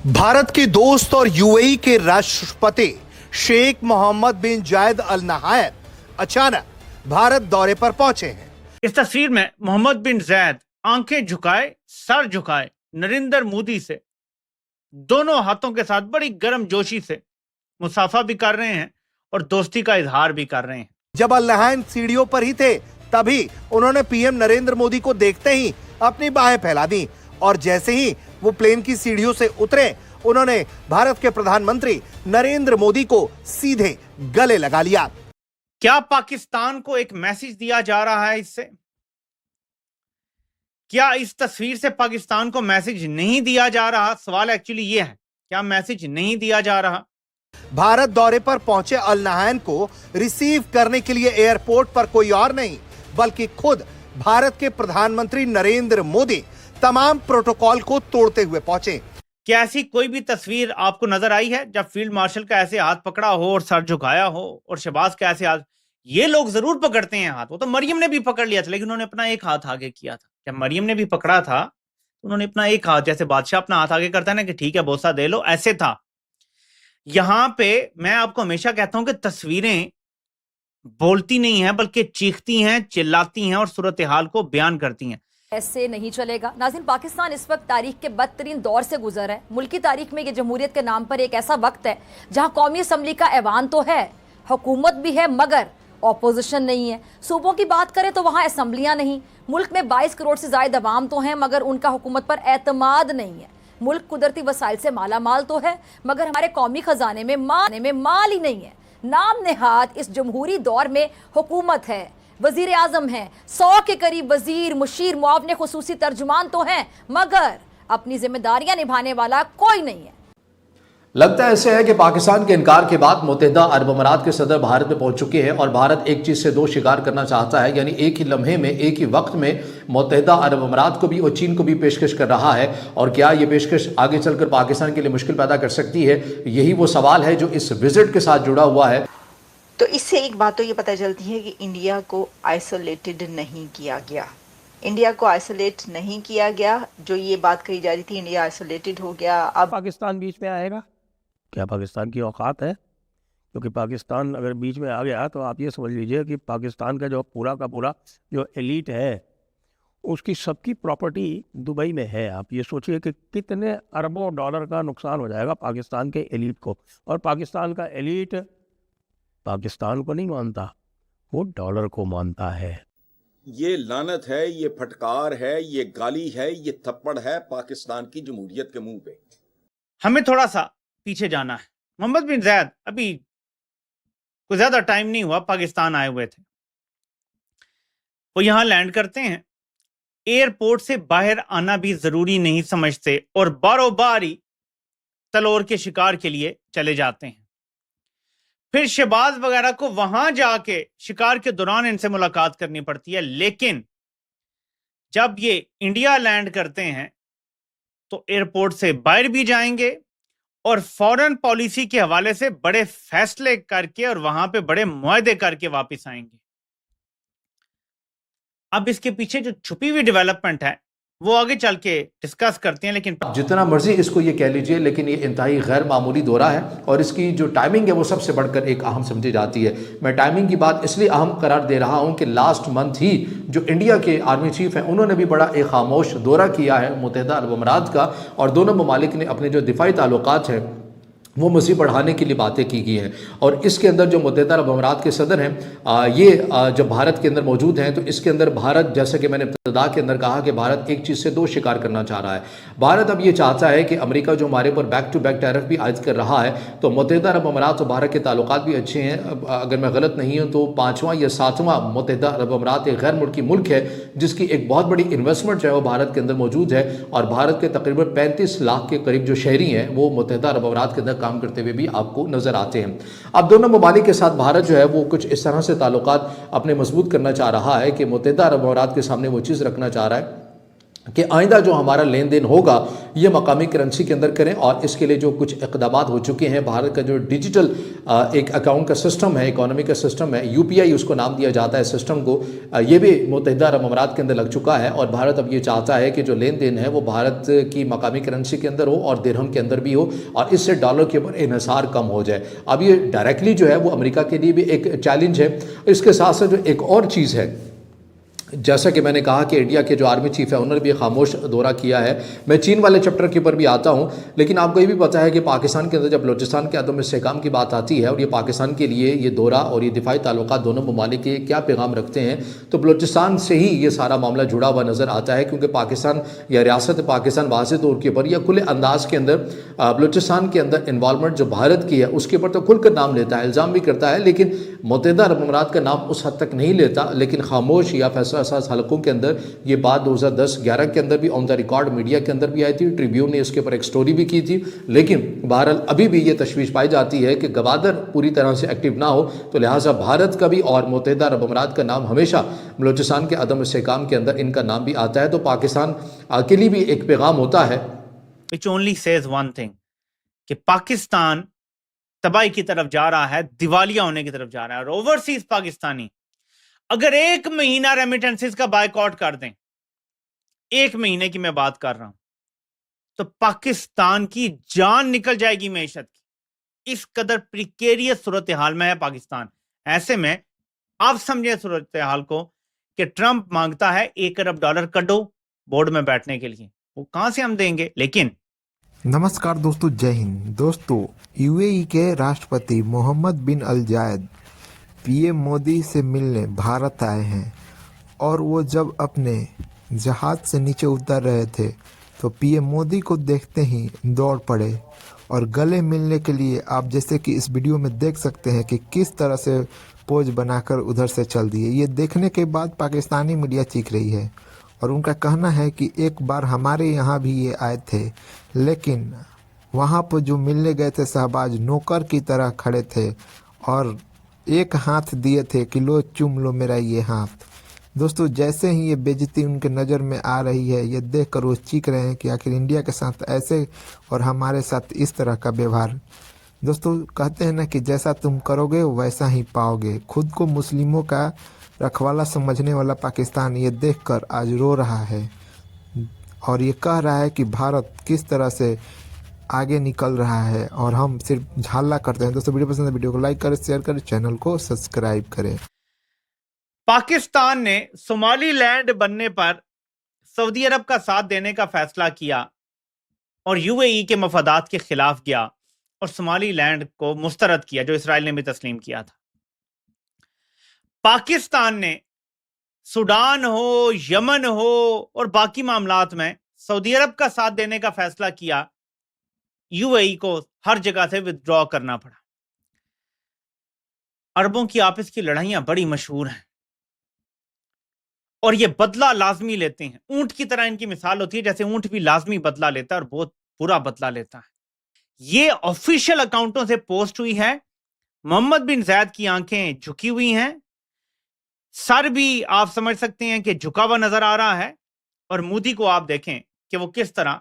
भारत के दोस्त और यूएई के राष्ट्रपति शेख मोहम्मद बिन जायद अल नहायन अचानक भारत दौरे पर पहुंचे हैं। इस तस्वीर में मोहम्मद बिन जायद आंखें झुकाए, सर झुकाए नरेंद्र मोदी से दोनों हाथों के साथ बड़ी गर्मजोशी से मुसाफा भी कर रहे हैं और दोस्ती का इजहार भी कर रहे हैं। जब अल नहायन सीढ़ियों पर ही थे तभी उन्होंने पीएम नरेंद्र मोदी को देखते ही अपनी बाहें फैला दी और जैसे ही वो प्लेन की सीढ़ियों से उतरे उन्होंने भारत के प्रधानमंत्री नरेंद्र मोदी को सीधे गले लगा लिया। क्या पाकिस्तान को एक मैसेज दिया जा रहा है इससे? क्या इस तस्वीर से पाकिस्तान को मैसेज नहीं दिया जा रहा? सवाल एक्चुअली ये है, क्या मैसेज नहीं दिया जा रहा? भारत दौरे पर पहुंचे अल नहायन को रिसीव करने के लिए एयरपोर्ट पर कोई और नहीं बल्कि खुद भारत के प्रधानमंत्री नरेंद्र मोदी तमाम प्रोटोकॉल को तोड़ते हुए पहुंचे। क्या ऐसी कोई भी तस्वीर आपको नजर आई है जब फील्ड मार्शल का ऐसे हाथ पकड़ा हो और सर झुकाया हो और शहबाज का ऐसे हाथ? ये लोग जरूर पकड़ते हैं हाथ, वो तो मरियम ने भी पकड़ लिया था लेकिन उन्होंने अपना एक हाथ आगे किया था। जब मरियम ने भी पकड़ा था तो उन्होंने अपना एक हाथ, जैसे बादशाह अपना हाथ आगे करता है ना कि ठीक है बोसा दे लो, ऐसे था। यहां पे मैं आपको हमेशा कहता हूं कि तस्वीरें बोलती नहीं है बल्कि चीखती हैं, चिल्लाती हैं और सूरत हाल को बयान करती हैं। ऐसे नहीं चलेगा। नाज़रीन, पाकिस्तान इस वक्त तारीख के बदतरीन दौर से गुजर है। मुल्की तारीख में ये जमहूरियत के नाम पर एक ऐसा वक्त है जहां कौमी असम्बली का ऐवान तो है, हुकूमत भी है मगर ऑपोजिशन नहीं है। सूबों की बात करें तो वहां असम्बलियां नहीं। मुल्क में 22 करोड़ से ज्यादा अवाम तो हैं मगर उनका हुकूमत पर एतमाद नहीं है। मुल्क कुदरती वसाइल से माला माल तो है मगर हमारे कौमी खजाने में माल ही नहीं है। नाम नेहाद इस जमहूरी दौर में हुकूमत है, वजीर आजम हैं, 100 के करीब वजीर, मुशीर, मुआवने, खुसूसी तर्जुमान तो हैं मगर अपनी जिम्मेदारियां निभाने वाला कोई नहीं है। लगता ऐसे है कि पाकिस्तान के इनकार के बाद मुत्तहिदा अरब अमारात के सदर भारत में पहुंच चुके हैं और भारत एक चीज़ से दो शिकार करना चाहता है, यानी एक ही लम्हे में, एक ही वक्त में मुत्तहिदा अरब अमारात को भी और चीन को भी पेशकश कर रहा है। और क्या ये पेशकश आगे चलकर पाकिस्तान के लिए मुश्किल पैदा कर सकती है? यही वो सवाल है जो इस विजिट के साथ जुड़ा हुआ है। तो इससे एक बात तो ये पता चलती है कि इंडिया को आइसोलेटेड नहीं किया गया। इंडिया को आइसोलेट नहीं किया गया। जो ये बात कही जा रही थी इंडिया आइसोलेटेड हो गया, अब पाकिस्तान बीच में आएगा? क्या पाकिस्तान की औकात है? क्योंकि पाकिस्तान अगर बीच में आ गया तो आप ये समझ लीजिए कि पाकिस्तान का जो पूरा का पूरा जो एलीट है उसकी सबकी प्रॉपर्टी दुबई में है। आप ये सोचिए कि कितने अरबों डॉलर का नुकसान हो जाएगा पाकिस्तान के एलीट को। और पाकिस्तान का एलीट पाकिस्तान को नहीं मानता, वो डॉलर को मानता है। ये लानत है, ये फटकार है, ये गाली है, ये थप्पड़ है पाकिस्तान की जमहूरियत के मुंह पे। हमें थोड़ा सा पीछे जाना है। मोहम्मद बिन जायद अभी कुछ ज्यादा टाइम नहीं हुआ पाकिस्तान आए हुए थे। वो यहां लैंड करते हैं, एयरपोर्ट से बाहर आना भी जरूरी नहीं समझते और बारों बारी तलोर के शिकार के लिए चले जाते हैं। फिर शहबाज वगैरह को वहां जाके शिकार के दौरान इनसे मुलाकात करनी पड़ती है। लेकिन जब ये इंडिया लैंड करते हैं तो एयरपोर्ट से बाहर भी जाएंगे और फॉरेन पॉलिसी के हवाले से बड़े फैसले करके और वहां पे बड़े मुआहदे करके वापस आएंगे। अब इसके पीछे जो छुपी हुई डेवलपमेंट है वो आगे चल के डिस्कस करते हैं। लेकिन जितना मर्जी इसको ये कह लीजिए, लेकिन ये इंतहाई गैर मामूली दौरा है और इसकी जो टाइमिंग है वो सबसे बढ़कर एक अहम समझी जाती है। मैं टाइमिंग की बात इसलिए अहम करार दे रहा हूँ कि लास्ट मंथ ही जो इंडिया के आर्मी चीफ हैं उन्होंने भी बड़ा एक खामोश दौरा किया है मुत्तहिदा अरब अमारात का और दोनों ममालिक ने अपने जो दिफाई ताल्लुकात हैं वो मज़ीद बढ़ाने के लिए बातें की गई हैं। और इसके अंदर जो मुत्तहिदा अरब अमारात के सदर हैं ये जब भारत के अंदर मौजूद हैं तो इसके अंदर भारत, जैसे कि मैंने इब्तिदा के अंदर कहा कि भारत एक चीज़ से दो शिकार करना चाह रहा है। भारत अब ये चाहता है कि अमेरिका जो हमारे ऊपर बैक टू बैक टैरिफ भी आयद कर रहा है तो मुत्तहिदा अरब अमारात और भारत के ताल्लुकात भी अच्छे हैं। अगर मैं गलत नहीं हूँ तो 5वां या 7वां मुत्तहिदा अरब अमारात एक गैर मुल्की मुल्क है जिसकी एक बहुत बड़ी इन्वेस्टमेंट जो है वो भारत के अंदर मौजूद है और भारत के तकरीबन 35 लाख के करीब जो शहरी हैं वो मुत्तहिदा अरब अमारात के अंदर काम करते हुए भी आपको नजर आते हैं। अब दोनों ममालिक के साथ भारत जो है वो कुछ इस तरह से ताल्लुकात अपने मजबूत करना चाह रहा है कि मुत्तहिदा अरब अमारात के सामने वो चीज़ रखना चाह रहा है कि आइंदा जो हमारा लेन देन होगा ये मकामी करेंसी के अंदर करें, और इसके लिए जो कुछ इक़दाम हो चुके हैं, भारत का जो डिजिटल एक अकाउंट का सिस्टम है, इकोनॉमी का सिस्टम है, यूपीआई उसको नाम दिया जाता है सिस्टम को, ये भी मुत्तहिदा अरब अमारात के अंदर लग चुका है। और भारत अब ये चाहता है कि जो लेन देन है वो भारत की मकामी करेंसी के अंदर हो और दिरहम के अंदर भी हो, और इससे डॉलर के ऊपर इन्हिसार कम हो जाए। अब ये डायरेक्टली जो है वो अमेरिका के लिए भी एक चैलेंज है। इसके साथ साथ जो एक और चीज़ है, जैसा कि मैंने कहा कि इंडिया के जो आर्मी चीफ है उन्होंने भी खामोश दौरा किया है। मैं चीन वाले चैप्टर के ऊपर भी आता हूं, लेकिन आपको ये भी पता है कि पाकिस्तान के अंदर जब बलूचिस्तान के अदम इस्तेहकाम की बात आती है और ये पाकिस्तान के लिए ये दौरा और ये दिफाई ताल्लुकात दोनों ममालिक के क्या पैगाम रखते हैं, तो बलूचिस्तान से ही ये सारा मामला जुड़ा हुआ नज़र आता है। क्योंकि पाकिस्तान या रियासत पाकिस्तान वाज़े तौर के ऊपर या खुले अंदाज के अंदर बलूचिस्तान के अंदर इन्वॉल्वमेंट जो भारत की है उसके ऊपर तो खुलकर नाम लेता है, इल्ज़ाम भी करता है, लेकिन मुत्तहिदा अरब अमारात का नाम उस हद तक नहीं लेता। लेकिन खामोश या फैसला साज हलकों के अंदर ये बात 2010-11 के अंदर भी ऑन द रिकॉर्ड मीडिया के अंदर भी आई थी, ट्रिब्यून ने इसके ऊपर एक स्टोरी भी की थी। लेकिन बहरहाल अभी भी ये तशवीश पाई जाती है कि गवादर पूरी तरह से एक्टिव ना हो, तो लिहाजा भारत का भी और मुत्तहिदा अरब अमारात का नाम हमेशा बलूचिस्तान के अदम इस्तेहकाम के अंदर इनका नाम भी आता है। तो पाकिस्तान के लिए भी एक पैगाम होता है which only says one thing कि पाकिस्तान तबाही की तरफ जा रहा है, दिवालिया होने की तरफ जा रहा है। और ओवरसीज पाकिस्तानी अगर 1 महीना रेमिटेंसेस का बायकॉट कर दें, 1 महीने की मैं बात कर रहा हूं, तो पाकिस्तान की जान निकल जाएगी मईशत की। इस कदर प्रिकेरियस सूरत हाल में है पाकिस्तान। ऐसे में आप समझे सूरत हाल को कि ट्रंप मांगता है $1 अरब कटो बोर्ड में बैठने के लिए, वो कहां से हम देंगे? लेकिन नमस्कार दोस्तों, जय हिंद। दोस्तों, यूएई के राष्ट्रपति मोहम्मद बिन अल जायद पीएम मोदी से मिलने भारत आए हैं, और वो जब अपने जहाज से नीचे उतर रहे थे तो पीएम मोदी को देखते ही दौड़ पड़े और गले मिलने के लिए आप जैसे कि इस वीडियो में देख सकते हैं कि किस तरह से पोज बनाकर उधर से चल दिए। ये देखने के बाद पाकिस्तानी मीडिया चीख रही है और उनका कहना है कि एक बार हमारे यहाँ भी ये आए थे, लेकिन वहाँ पर जो मिलने गए थे शहबाज नौकर की तरह खड़े थे और एक हाथ दिए थे कि लो चूम लो मेरा ये हाथ। दोस्तों, जैसे ही ये बेइज्जती उनके नज़र में आ रही है, ये देखकर वो चीख रहे हैं कि आखिर इंडिया के साथ ऐसे और हमारे साथ इस तरह का व्यवहार। दोस्तों, कहते हैं ना कि जैसा तुम करोगे वैसा ही पाओगे। खुद को मुस्लिमों का रखवाला समझने वाला पाकिस्तान ये देखकर आज रो रहा है और ये कह रहा है कि भारत किस तरह से आगे निकल रहा है और हम सिर्फ झाला करते हैं। दोस्तों, वीडियो पसंद है वीडियो को लाइक करें, शेयर करें, चैनल को सब्सक्राइब करें। पाकिस्तान ने सोमालीलैंड बनने पर सऊदी अरब का साथ देने का फैसला किया और यूएई के मफादात के खिलाफ गया और सोमालीलैंड को मुस्तरद किया, जो इसराइल ने भी तस्लीम किया था। पाकिस्तान ने सूडान हो, यमन हो और बाकी मामलात में सऊदी अरब का साथ देने का फैसला किया, यूएई को हर जगह से विथड्रॉ करना पड़ा। अरबों की आपस की लड़ाइयां बड़ी मशहूर हैं और ये बदला लाजमी लेते हैं। ऊंट की तरह इनकी मिसाल होती है, जैसे ऊंट भी लाजमी बदला लेता है और बहुत बुरा बदला लेता है। ये ऑफिशियल अकाउंटों से पोस्ट हुई है। मोहम्मद बिन जायद की आंखें झुकी हुई हैं, सर भी आप समझ सकते हैं कि झुका हुआ नजर आ रहा है, और मोदी को आप देखें कि वो किस तरह